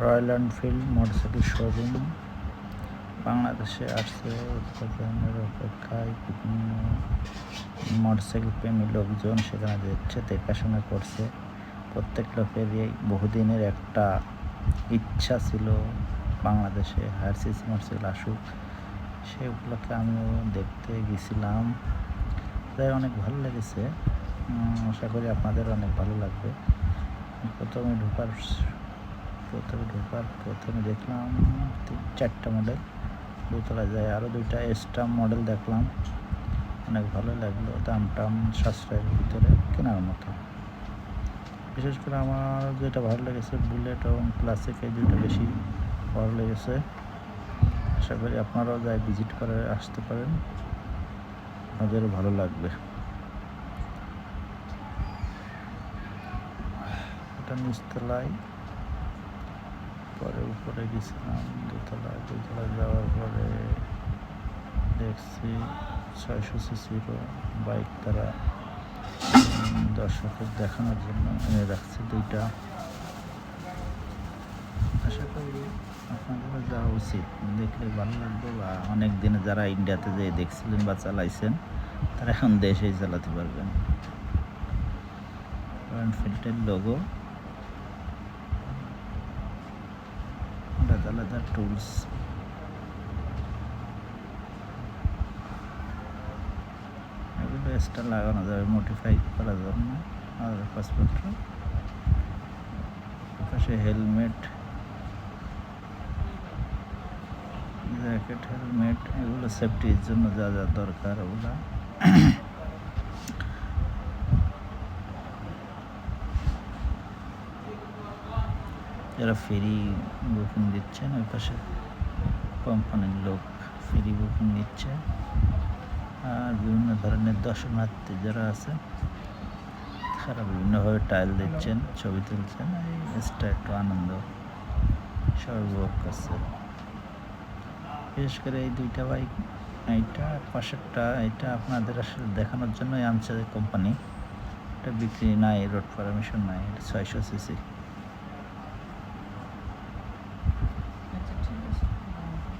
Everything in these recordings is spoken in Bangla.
রয়্যাল এনফিল্ড মোটরসাইকেল শোরুম বাংলাদেশে আসছে। উদ্বোধনের অপেক্ষায় বিভিন্ন মোটরসাইকেল প্রেমী লোকজন সেখানে যাচ্ছে, দেখাশোনা করছে। প্রত্যেক লোকেরই বহুদিনের একটা ইচ্ছা ছিল বাংলাদেশে হায়ার সিসি মোটরসাইকেল আসুক। সেই উপলক্ষে আমিও দেখতে গেছিলাম, তাই অনেক ভালো লেগেছে। আশা করি আপনাদের অনেক ভালো লাগবে। প্রথমে দেখলাম 4টা মডেল, দোতলায় যায় আরও 2টা স্টাম মডেল দেখলাম, অনেক ভালো লাগলো। দাম সাশ্রয়ের ভিতরে কেনার মতো। বিশেষ করে আমার যেটা ভালো লেগেছে বুলেট এবং ক্লাসিক, এই দুটো বেশি ভালো লেগেছে। আশা করি আপনারাও যাই ভিজিট করে আসতে পারেন, আপনাদেরও ভালো লাগবে। এটা নিচতলায়, পরে উপরে গেছিলাম দোতলায় যাওয়ার পরে দেখছি 600 সিসিরও বাইক তারা দর্শকের দেখানোর জন্য এনে রাখছে 2টা। আশা করি আপনাদেরও যাওয়া উচিত, দেখলে ভালো লাগবে। বা অনেক দিনে যারা ইন্ডিয়াতে যেয়ে দেখছিলেন বা চালাইছেন, তারা এখন দেশেই চালাতে পারবেন। এনফিল্ডের লোগো, আলাদা আলাদা টুলস, এগুলো এক্সট্রা লাগানো যাবে মডিফাই করার জন্য। আর পাসপোর্ট, পাশে হেলমেট, জ্যাকেট, হেলমেট, এগুলো সেফটির জন্য যা যা দরকার ওগুলো। যারা ফ্রি বুকিং দিচ্ছেন, ওই পাশে কোম্পানির লোক ফ্রি বুকিং দিচ্ছে। আর বিভিন্ন ধরনের দর্শনার্থী যারা আছে, তারা বিভিন্নভাবে টাইল দিচ্ছেন, ছবি তুলছেন। এই এক্সট্রা একটু আনন্দ সবাই উপভোগ করছে। বিশেষ করে এই 2টা বাইক, এইটা পাশেরটা, এটা আপনাদের আসলে দেখানোর জন্যই আনছে কোম্পানি। এটা বিক্রি নাই, রোড পারমিশন নাই। এটা 600 সিসি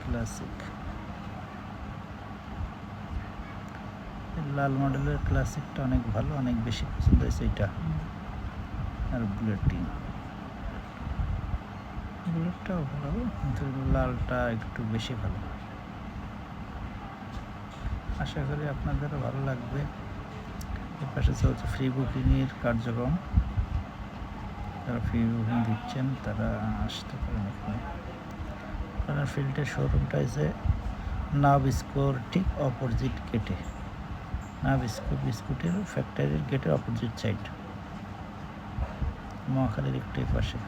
ক্লাসিক, লাল মডেলের ক্লাসিকটা অনেক ভালো, অনেক বেশি পছন্দ হয়েছে এটা। আর বুলেটটাও ভালো, কিন্তু লালটা একটু বেশি ভালো। আশা করি আপনাদেরও ভালো লাগবে। এর পাশে চলছে ফ্রি বুকিংয়ের কার্যক্রম। যারা ফ্রি বুকিং দিচ্ছেন তারা আসতে পারেন এখানে। আপনার ফিল্ডের শোরুমটা হয়েছে নাভ স্কোর ঠিক অপোজিট গেটে, নাভ বিস্কুটের ফ্যাক্টরির গেটের অপোজিট সাইড, মহাখালীর একটু পাশে।